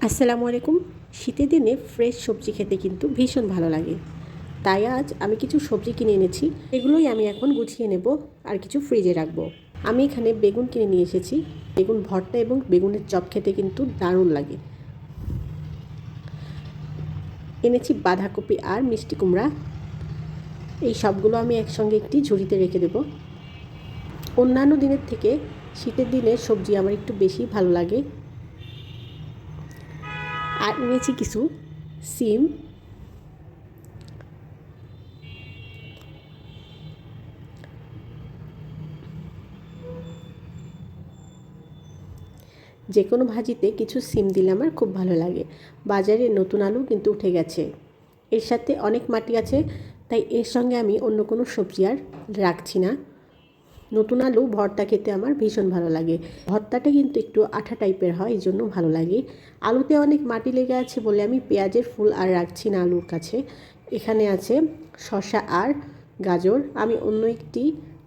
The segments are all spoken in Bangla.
আসসালামু আলাইকুম। শীতের দিনে ফ্রেশ সবজি খেতে কিন্তু ভীষণ ভালো লাগে। তাই আজ আমি কিছু সবজি কিনে এনেছি, এগুলোই আমি এখন গুছিয়ে নেব আর কিছু ফ্রিজে রাখবো। আমি এখানে বেগুন কিনে নিয়ে এসেছি। বেগুন ভর্তা এবং বেগুনের চপ খেতে কিন্তু দারুণ লাগে। এনেছি বাঁধাকপি আর মিষ্টি কুমড়া। এই সবগুলো আমি একসঙ্গে একটি ঝুড়িতে রেখে দেব। অন্যান্য দিনের থেকে শীতের দিনে সবজি আমার একটু বেশি ভালো লাগে। আর এনেছি কিছু সিম, যে কোনো ভাজিতে কিছু সিম দিলে আমার খুব ভালো লাগে। বাজারে নতুন আলু কিন্তু উঠে গেছে, এর সাথে অনেক মাটি আছে, তাই এর সঙ্গে আমি অন্য কোনো সবজি আর রাখছি না। নতুন আলু ভর্তা খেতে আমার ভীষণ ভালো লাগে। ভর্তাটা কিন্তু একটু আঠা টাইপের হয়, এই জন্য ভালো লাগে। আলুতে অনেক মাটি লেগে আছে বলে আমি পেঁয়াজের ফুল আর রাখছি না আলুর কাছে। এখানে আছে শসা আর গাজর। আমি অন্য একটি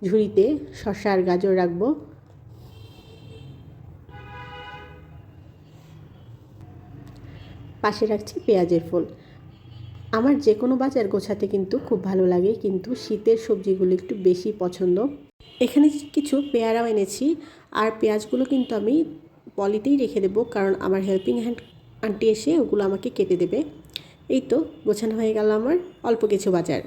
ঝুড়িতে শসা আর গাজর রাখবো। পাশে রাখছি পেঁয়াজের ফুল। আমার যে কোনো বাজার গোছাতে কিন্তু খুব ভালো লাগে, কিন্তু শীতের সবজিগুলো একটু বেশি পছন্দ। এখানে কিছু পেয়ারাও এনেছি, আর পেঁয়াজগুলো কিন্তু আমি পলিতেই রেখে দেবো, কারণ আমার হেল্পিং হ্যান্ড আন্টি এসে ওগুলো আমাকে কেটে দেবে। এই তো গোছানো হয়ে গেল আমার অল্প কিছু বাজার।